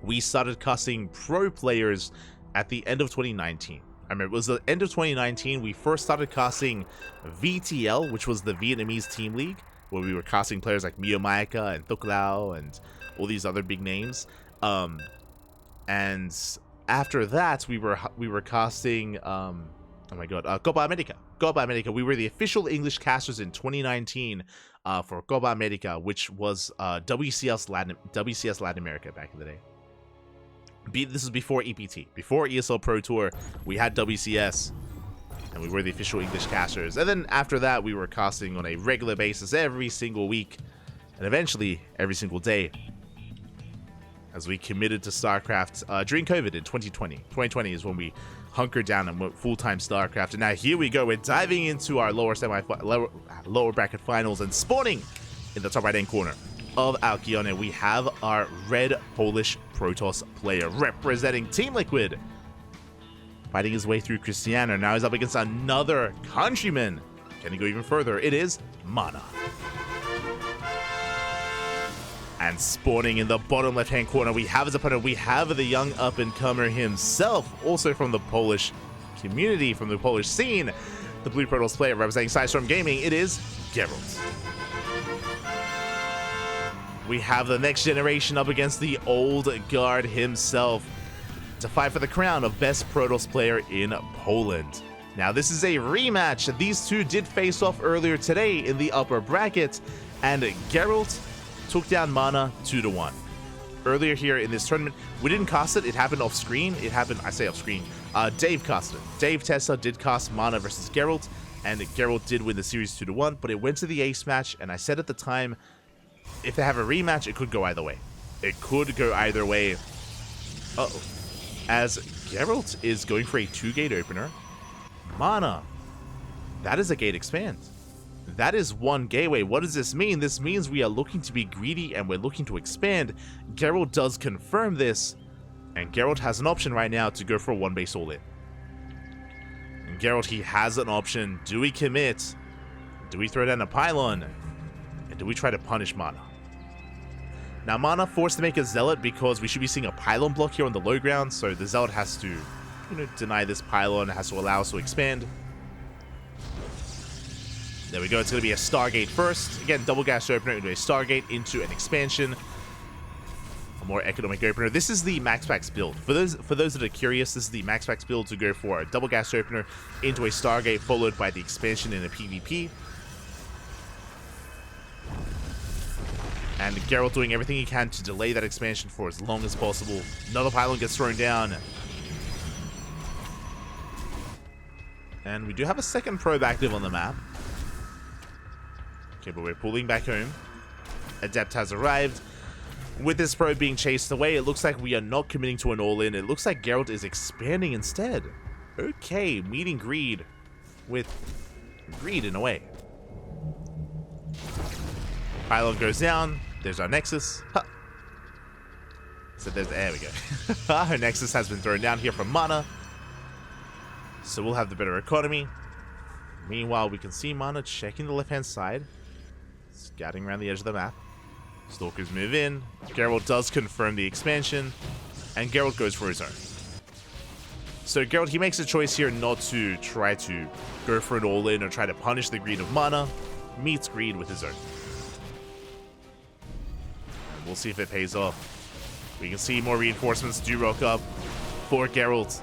we started cussing pro players at the end of 2019. I remember it was the end of 2019, we first started casting VTL, which was the Vietnamese Team League, where we were casting players like Mio Maika and Thuc Lao and all these other big names. And after that, we were casting, oh my god, Copa America. Copa America. We were the official English casters in 2019 for Copa America, which was WCS Latin America back in the day. This is before EPT. Before ESL Pro Tour, we had WCS, and we were the official English casters. And then after that, we were casting on a regular basis every single week, and eventually every single day, as we committed to StarCraft during COVID in 2020. 2020 is when we hunkered down and went full-time StarCraft. And now here we go. We're diving into our lower bracket finals and spawning in the top right-hand corner of Alkione. We have our red Polish Protoss player representing Team Liquid, fighting his way through Cristiano. Now he's up against another countryman. Can he go even further? It is MaNa. And spawning in the bottom left-hand corner, we have his opponent. We have the young up-and-comer himself, also from the Polish community, from the Polish scene, the Blue Protoss player representing Sidestorm Gaming. It is Gerald. We have the next generation up against the old guard himself to fight for the crown of best Protoss player in Poland. Now, this is a rematch. These two did face off earlier today in the upper bracket, and Gerald took down MaNa 2-1. Earlier here in this tournament, we didn't cast it. It happened off screen. I say off screen. Dave casted it. Dave Tessa did cast MaNa versus Gerald, and Gerald did win the series 2-1, but it went to the ace match, and I said at the time, if they have a rematch, it could go either way. It could go either way. Uh-oh. As Gerald is going for a 2-gate opener, MaNa, that is a gate expand. That is one gateway. What does this mean? This means we are looking to be greedy and we're looking to expand. Gerald does confirm this, and Gerald has an option right now to go for a 1-base all-in. And Gerald, he has an option. Do we commit? Do we throw down a pylon? And do we try to punish MaNa? Now, MaNa forced to make a Zealot because we should be seeing a pylon block here on the low ground, so the Zealot has to, deny this pylon, has to allow us to expand. There we go, it's going to be a Stargate first. Again, double gas opener into a Stargate into an expansion. A more economic opener. This is the Max Packs build. For those that are curious, this is the Max Packs build to go for a double gas opener into a Stargate followed by the expansion in a PvP. And Gerald doing everything he can to delay that expansion for as long as possible. Another pylon gets thrown down. And we do have a second probe active on the map. Okay, but we're pulling back home. Adept has arrived. With this probe being chased away, it looks like we are not committing to an all-in. It looks like Gerald is expanding instead. Okay, meeting greed with greed in a way. Pylon goes down. There's our Nexus. Huh. So there we go. Our Nexus has been thrown down here from MaNa. So we'll have the better economy. Meanwhile, we can see MaNa checking the left-hand side. Scouting around the edge of the map. Stalkers move in. Gerald does confirm the expansion. And Gerald goes for his own. So Gerald, he makes a choice here not to try to go for an all-in or try to punish the greed of MaNa. Meets greed with his own. And we'll see if it pays off. We can see more reinforcements do rock up for Gerald.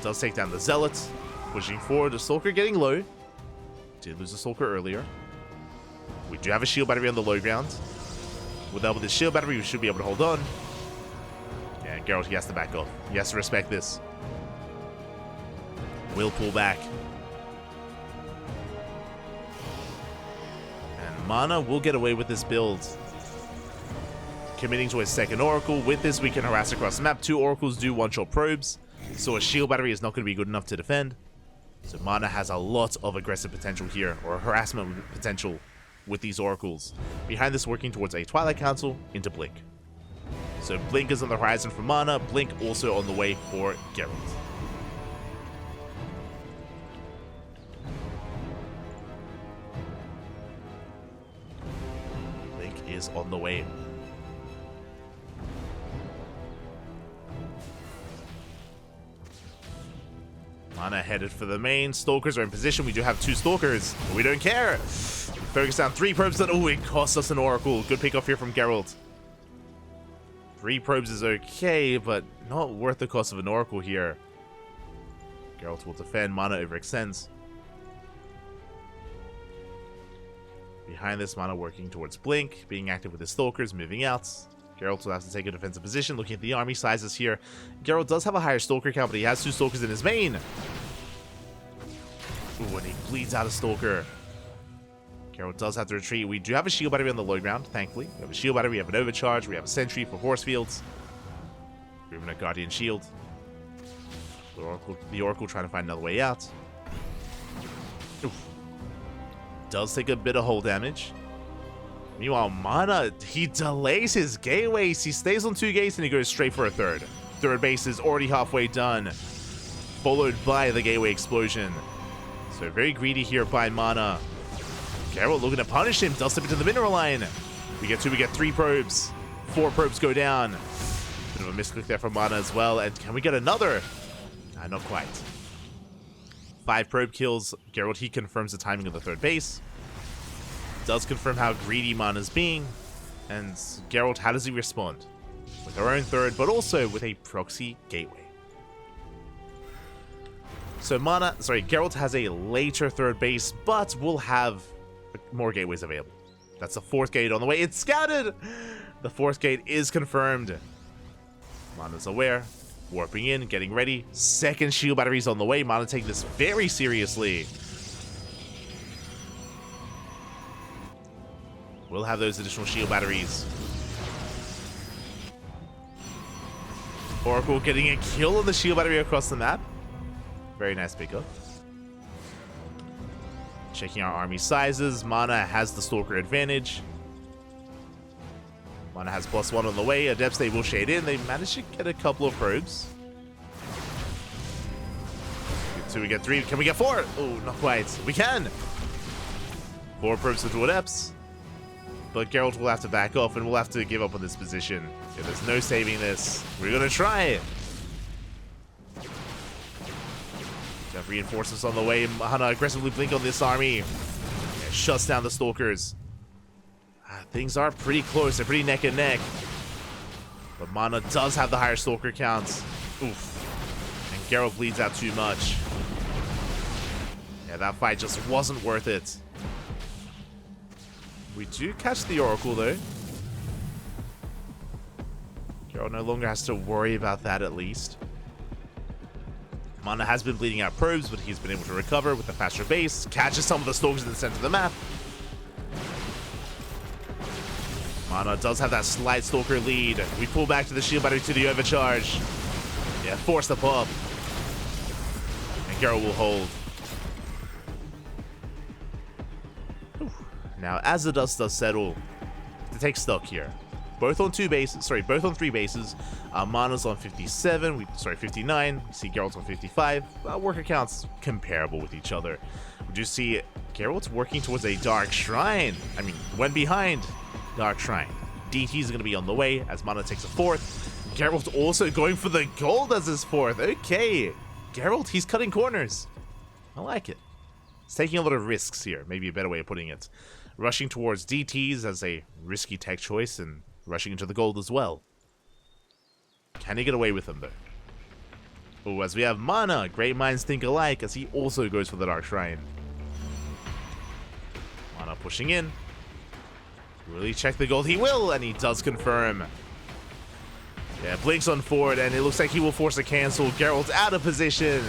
Does take down the Zealots. Pushing forward. The Stalker getting low. Did lose the Stalker earlier. We do have a shield battery on the low ground. With this shield battery, we should be able to hold on. Yeah, Gerald, he has to back off. He has to respect this. We'll pull back. And MaNa will get away with this build. Committing to a second Oracle. With this, we can harass across the map. 2 Oracles do one-shot probes. So a shield battery is not going to be good enough to defend. So MaNa has a lot of aggressive potential here, or harassment potential with these Oracles. Behind this, working towards a Twilight Council into Blink. So Blink is on the horizon for MaNa, Blink also on the way for Gerald. Blink is on the way. MaNa headed for the main. Stalkers are in position. We do have 2 Stalkers, but we don't care. Focus down 3 probes. Oh, it cost us an Oracle. Good pick off here from Gerald. 3 probes is okay, but not worth the cost of an Oracle here. Gerald will defend. MaNa overextends. Behind this, MaNa working towards Blink, being active with his Stalkers, moving out. Gerald will have to take a defensive position. Looking at the army sizes here, Gerald does have a higher Stalker count, but he has 2 Stalkers in his main. Ooh, and he bleeds out a Stalker. Gerald does have to retreat. We do have a shield battery on the low ground, thankfully. We have a shield battery, we have an overcharge, we have a sentry for horse fields. Even a guardian shield. The Oracle trying to find another way out. Oof. Does take a bit of hull damage. Meanwhile, MaNa, he delays his gateways. He stays on 2 gates and he goes straight for a third. Third base is already halfway done, followed by the gateway explosion. So very greedy here by MaNa. Gerald looking to punish him, does step into the mineral line. We get 2, we get 3 probes. 4 probes go down. Bit of a misclick there from MaNa as well. And can we get another? Not quite. 5 probe kills. Gerald, he confirms the timing of the third base. Does confirm how greedy MaNa's being. And Gerald, how does he respond? With our own third, but also with a proxy gateway. So Gerald has a later third base, but will have more gateways available. That's the 4th gate on the way. It's scouted! The 4th gate is confirmed. MaNa's aware. Warping in, getting ready. 2nd shield batteries on the way. MaNa taking this very seriously. We'll have those additional shield batteries. Oracle getting a kill on the shield battery across the map. Very nice pickup. Checking our army sizes. MaNa has the Stalker advantage. MaNa has +1 on the way. Adepts, they will shade in. They managed to get a couple of probes. Get 2, we get 3. Can we get 4? Oh, not quite. We can. 4 probes into Adepts. But Gerald will have to back off and we'll have to give up on this position. Yeah, there's no saving this. We're going to try it. Have reinforcements on the way. MaNa aggressively blink on this army. Yeah, shuts down the Stalkers. Things are pretty close. They're pretty neck and neck. But MaNa does have the higher Stalker counts. Oof. And Gerald bleeds out too much. Yeah, that fight just wasn't worth it. We do catch the Oracle, though. Gerald no longer has to worry about that, at least. MaNa has been bleeding out probes, but he's been able to recover with the faster base. Catches some of the Stalkers in the center of the map. MaNa does have that slight Stalker lead. We pull back to the shield battery to the overcharge. Yeah, force the pop. And Gerald will hold. Whew. Now, as the dust does settle, to take stock here. Both on 3 bases. MaNa's on 57. 59. We see Gerald's on 55. Worker counts comparable with each other. We do see Gerald's working towards a Dark Shrine. I mean, when behind Dark Shrine. DT is going to be on the way as MaNa takes a 4th. Gerald's also going for the gold as his 4th. Okay. Gerald, he's cutting corners. I like it. He's taking a lot of risks here. Maybe a better way of putting it. Rushing towards DTs as a risky tech choice and rushing into the gold as well. Can he get away with them, though? Oh, as we have MaNa, great minds think alike, as he also goes for the Dark Shrine. MaNa pushing in. Will he check the gold? He will, and he does confirm. Yeah, blinks on forward, and it looks like he will force a cancel. Gerald's out of position.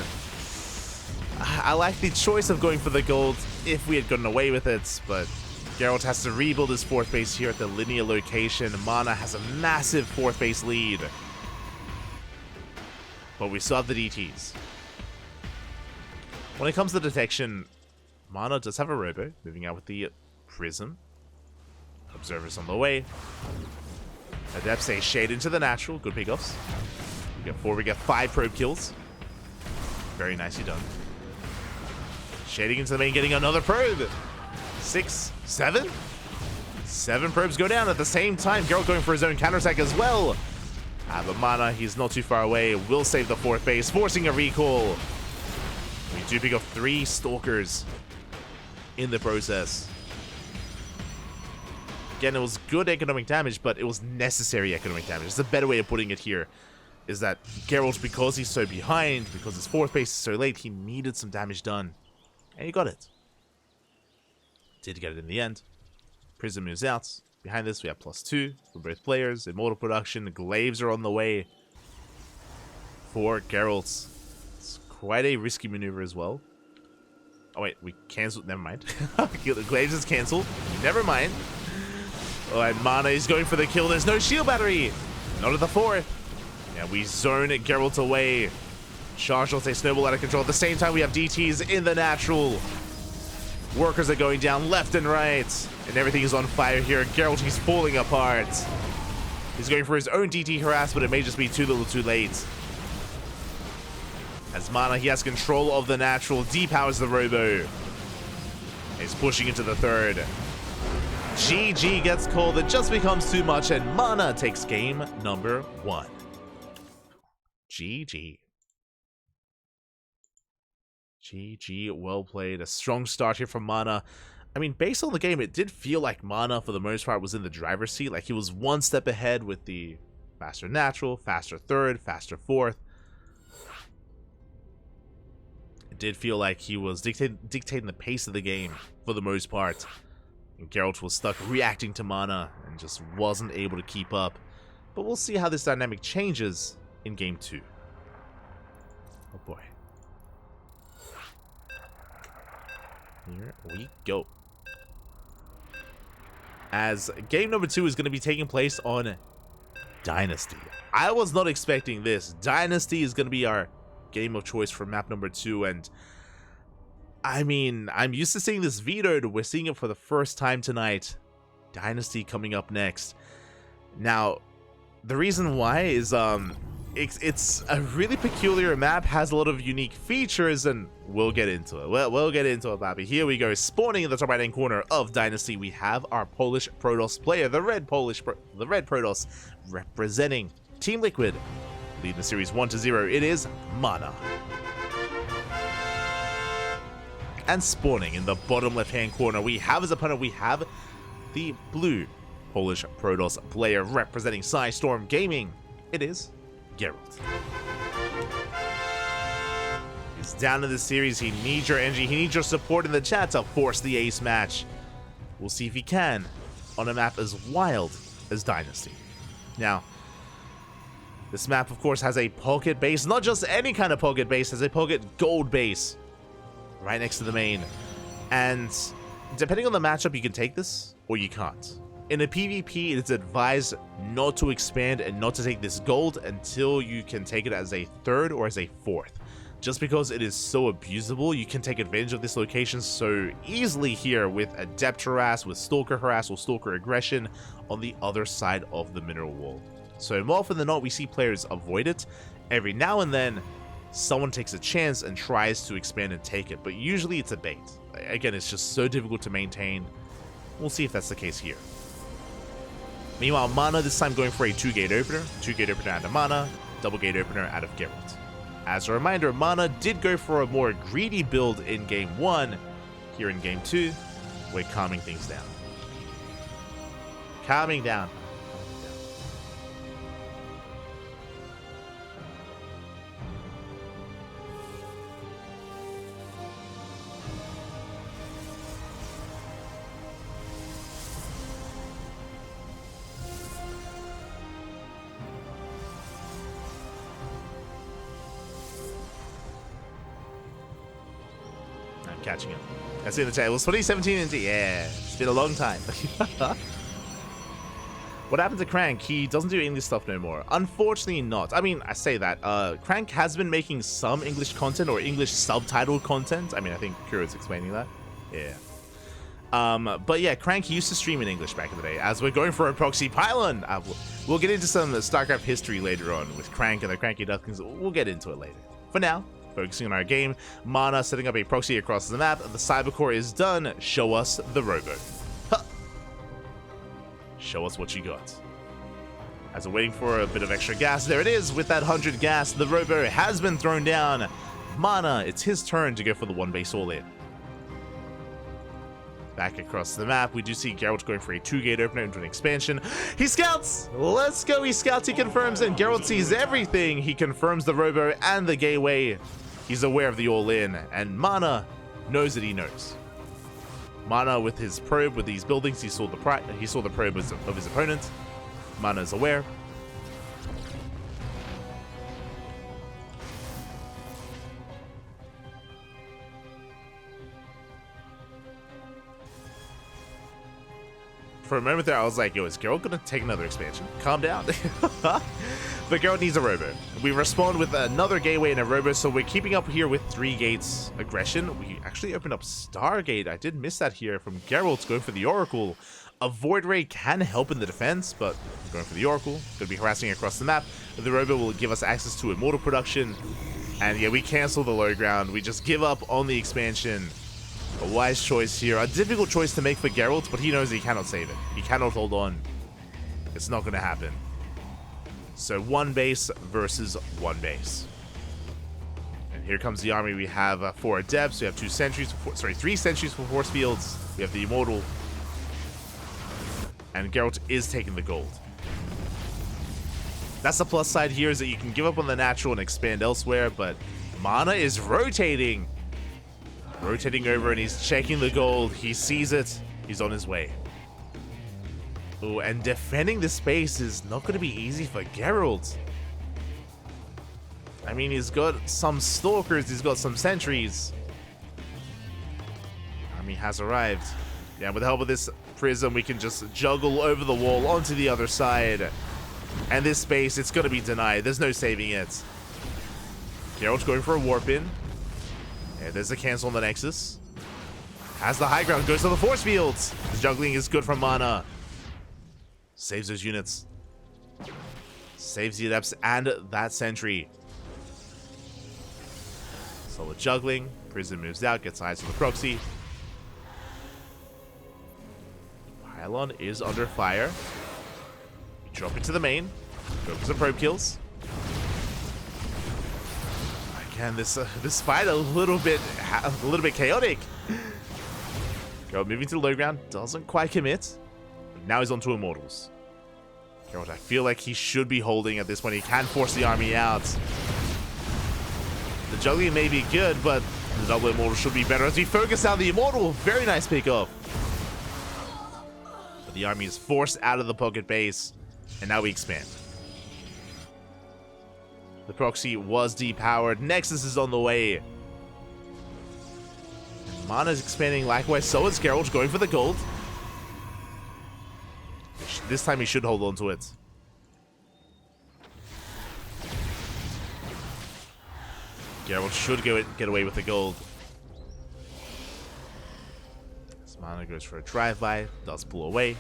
I like the choice of going for the gold if we had gotten away with it, but Gerald has to rebuild his 4th base here at the linear location. MaNa has a massive 4th base lead. But we still have the DTs. When it comes to detection, MaNa does have a robo, moving out with the Prism. Observers on the way. Adepts say shade into the natural. Good pickups. We get 4, we get 5 probe kills. Very nicely done. Shading into the main, getting another probe. 6, 7? 7 probes go down at the same time. Gerald going for his own counterattack as well. But MaNa, he's not too far away. Will save the 4th base, forcing a recall. You do pick up 3 Stalkers in the process. Again, it was good economic damage, but it was necessary economic damage. It's a better way of putting it here. Is that Gerald, because he's so behind, because his 4th base is so late, he needed some damage done. And he got it. Did get it in the end. Prism moves out. Behind this, we have +2 for both players. Immortal production. Glaives are on the way for Gerald. It's quite a risky maneuver as well. Oh wait, we cancelled. Never mind. The Glaives is cancelled. Never mind. Oh, and MaNa is going for the kill. There's no shield battery. Not at the 4th. Yeah, we zone Geralt away. Charge will take snowball out of control. At the same time, we have DTs in the natural. Workers are going down left and right. And everything is on fire here. Geralt, he's falling apart. He's going for his own DT harass, but it may just be too little too late. As MaNa, he has control of the natural. Depowers the Robo. He's pushing into the 3rd. GG gets called. It just becomes too much, and MaNa takes game number 1. GG. GG, well played. A strong start here from MaNa. I mean, based on the game, it did feel like MaNa, for the most part, was in the driver's seat. Like, he was one step ahead with the faster natural, faster 3rd, faster 4th. It did feel like he was dictating the pace of the game, for the most part. And Geralt was stuck reacting to MaNa and just wasn't able to keep up. But we'll see how this dynamic changes in game 2. Oh boy. Here we go. As game number 2 is going to be taking place on Dynasty. I was not expecting this. Dynasty is going to be our game of choice for map number 2, and I mean, I'm used to seeing this vetoed. We're seeing it for the first time tonight. Dynasty coming up next. Now, the reason why is it's a really peculiar map, has a lot of unique features, and we'll get into it. We'll get into it, Bobby. Here we go. Spawning in the top right hand corner of Dynasty, we have our Polish Protoss player, the red Protoss, representing Team Liquid, leading the series 1-0. It is MaNa. And spawning in the bottom left hand corner, we have as opponent, we have the blue Polish Protoss player representing Storm Gaming. It is Gerald. He's down in the series. He needs your energy. He needs your support in the chat to force the ace match. We'll see if he can on a map as wild as Dynasty. Now, this map, of course, has a pocket base. Not just any kind of pocket base, has a pocket gold base right next to the main. And depending on the matchup, you can take this or you can't. In a PvP, it's advised not to expand and not to take this gold until you can take it as a 3rd or as a 4th. Just because it is so abusable, you can take advantage of this location so easily here with Adept Harass, with Stalker Harass, or Stalker Aggression on the other side of the mineral wall. So more often than not, we see players avoid it. Every now and then, someone takes a chance and tries to expand and take it, but usually it's a bait. Again, it's just so difficult to maintain. We'll see if that's the case here. Meanwhile, MaNa this time going for a 2-gate opener. 2-gate opener out of MaNa, double gate opener out of Gerald. As a reminder, MaNa did go for a more greedy build in game 1. Here in game 2, we're calming things down. Calming down. Catching up. That's in the table. 2017 into, yeah, it's been a long time. What happened to Crank? He doesn't do English stuff no more. Unfortunately not. I mean, I say that. Crank has been making some English content or English subtitled content. I mean, I think Kuro's explaining that. Yeah. But yeah, Crank used to stream in English back in the day. As we're going for a proxy pylon, we'll get into some StarCraft history later on with Crank and the Cranky Ducklings. We'll get into it later. For now, focusing on our game, MaNa setting up a proxy across the map. The Cybercore is done. Show us the Robo. Huh. Show us what you got. As we're waiting for a bit of extra gas, there it is. With that 100 gas, the Robo has been thrown down. MaNa, it's his turn to go for the one base all-in. Back across the map, we do see Gerald going for a 2-gate opener into an expansion. He scouts! Let's go, he scouts, he confirms, and Gerald sees everything. He confirms the robo and the gateway. He's aware of the all-in, and MaNa knows that he knows. MaNa with his probe, with these buildings, he saw the probe of his opponent. MaNa is aware. For a moment there, I was like, yo, is Gerald gonna take another expansion? Calm down. But Gerald needs a robo. We respond with another gateway and a robo, so we're keeping up here with 3 gates aggression. We actually opened up Stargate. I did miss that here from Gerald going for the Oracle. A Void Ray can help in the defense, but going for the Oracle. Gonna be harassing across the map. The robo will give us access to Immortal production. And yeah, we cancel the low ground. We just give up on the expansion. A wise choice here. A difficult choice to make for Geralt, but he knows he cannot save it. He cannot hold on. It's not going to happen. So 1 base versus 1 base. And here comes the army. We have 4 adepts. We have 3 sentries for force fields. We have the Immortal. And Geralt is taking the gold. That's the plus side here, is that you can give up on the natural and expand elsewhere, but MaNa is rotating. Rotating over, and he's checking the gold. He sees it. He's on his way. Oh, and defending the space is not going to be easy for Gerald. I mean, he's got some stalkers. He's got some sentries. Army has arrived. Yeah, with the help of this prism, we can just juggle over the wall onto the other side. And this space, it's going to be denied. There's no saving it. Gerald's going for a warp in. Yeah, there's a cancel on the Nexus. Has the high ground, goes to the force fields. The juggling is good from MaNa. Saves those units. Saves the adepts and that sentry. Solid juggling. Prism moves out, gets eyes on the proxy. Pylon is under fire. We drop into the main. Go for some probe kills. Again, this fight a little bit chaotic. Gerald moving to the low ground, doesn't quite commit. But now he's on to Immortals. Gerald, I feel like he should be holding at this point. He can force the army out. The juggling may be good, but the double Immortal should be better as we focus out the Immortal. Very nice pick off. But the army is forced out of the pocket base, and now we expand. The proxy was depowered. Nexus is on the way. MaNa is expanding likewise. So is Gerald, going for the gold. This time he should hold on to it. Gerald should get away with the gold. So MaNa goes for a drive-by. Does pull away.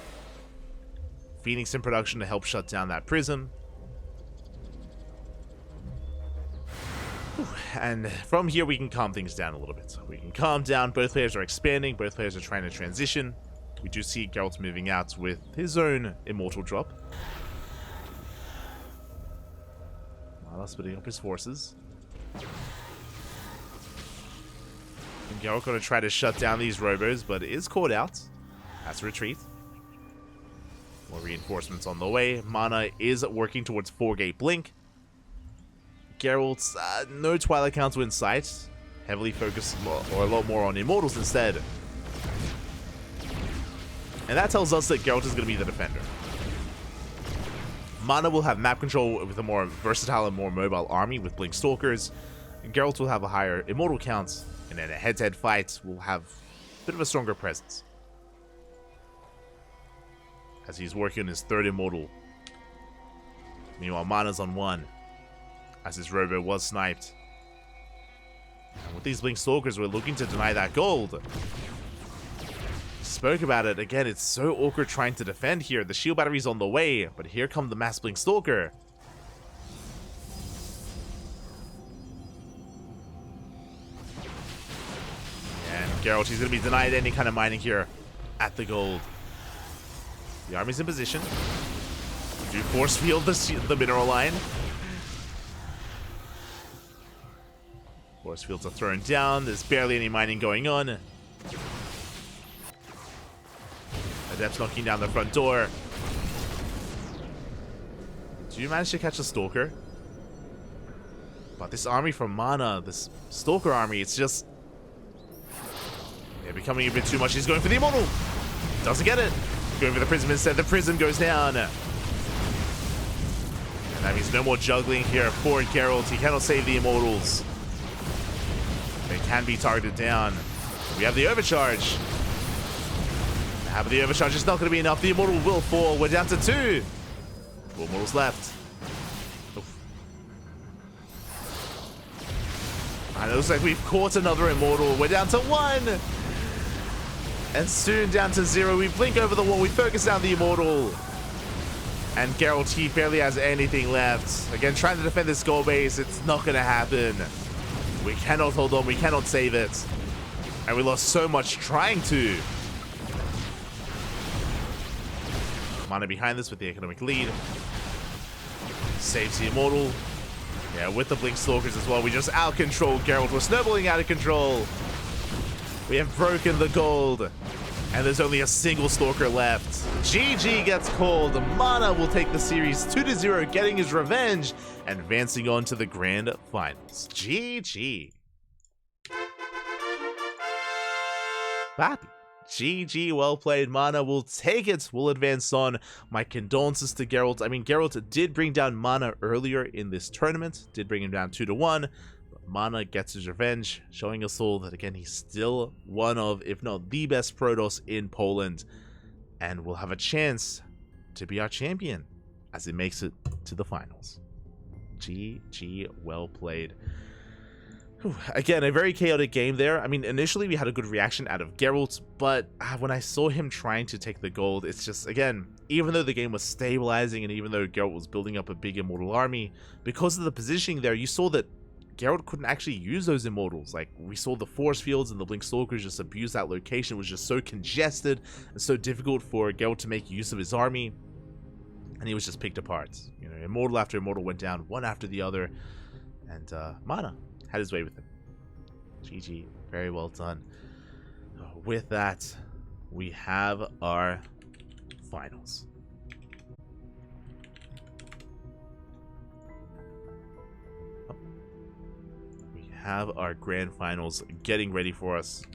Phoenix in production to help shut down that prism. And from here, we can calm things down a little bit. We can calm down. Both players are expanding. Both players are trying to transition. We do see Geralt moving out with his own Immortal drop. MaNa splitting up his forces. And Geralt going to try to shut down these robos, but is caught out. Has to retreat. More reinforcements on the way. MaNa is working towards 4-gate blink. Geralt's no Twilight Council in sight. Heavily focused or a lot more on Immortals instead. And that tells us that Geralt is going to be the defender. MaNa will have map control with a more versatile and more mobile army with Blink Stalkers. Geralt will have a higher Immortal count, and in a head-to-head fight will have a bit of a stronger presence. As he's working on his 3rd Immortal. Meanwhile, MaNa's on 1. As his robo was sniped. And with these Blink Stalkers, we're looking to deny that gold. Spoke about it. Again, it's so awkward trying to defend here. The shield battery's on the way, but here come the mass Blink Stalker. And Geralt, he's going to be denied any kind of mining here at the gold. The army's in position. Do force field the mineral line. Force fields are thrown down. There's barely any mining going on. Adept's knocking down the front door. Do you manage to catch a Stalker? But this army from MaNa, this Stalker army, it's just... they're becoming a bit too much. He's going for the Immortal. Doesn't get it. Going for the Prism instead. The Prism goes down. And that means no more juggling here for Gerald. He cannot save the Immortals. They can be targeted down. We have the Overcharge. But the Overcharge is not going to be enough. The Immortal will fall. We're down to 2. 4 Immortals left. Oof. And it looks like we've caught another Immortal. We're down to 1. And soon down to 0. We blink over the wall. We focus down the Immortal. And Gerald, he barely has anything left. Again, trying to defend this goal base. It's not going to happen. We cannot hold on. We cannot save it. And we lost so much trying to. MaNa behind this with the economic lead. Saves the Immortal. Yeah, with the Blink Stalkers as well. We just out-control Gerald. We're snowballing out of control. We have broken the gold. And there's only a single Stalker left. GG gets called. MaNa will take the series 2-0, getting his revenge and advancing on to the grand finals. GG. Happy. GG, well played. MaNa will take it. We'll advance on. My condolences to Gerald. I mean, Gerald did bring down MaNa earlier in this tournament. Did bring him down 2-1. But MaNa gets his revenge, showing us all that, again, he's still one of, if not the best Protoss in Poland. And will have a chance to be our champion as it makes it to the finals. GG, well played. Again, a very chaotic game there. I mean, initially we had a good reaction out of Geralt, but when I saw him trying to take the gold, it's just, again, even though the game was stabilizing and even though Geralt was building up a big Immortal army, because of the positioning there, you saw that Geralt couldn't actually use those Immortals. Like, we saw the Force Fields and the Blink Stalkers just abuse that location. It was just so congested and so difficult for Geralt to make use of his army, and he was just picked apart. You know, Immortal after Immortal went down, one after the other, and MaNa had his way with him. GG, very well done. With that, we have our finals. We have our grand finals getting ready for us.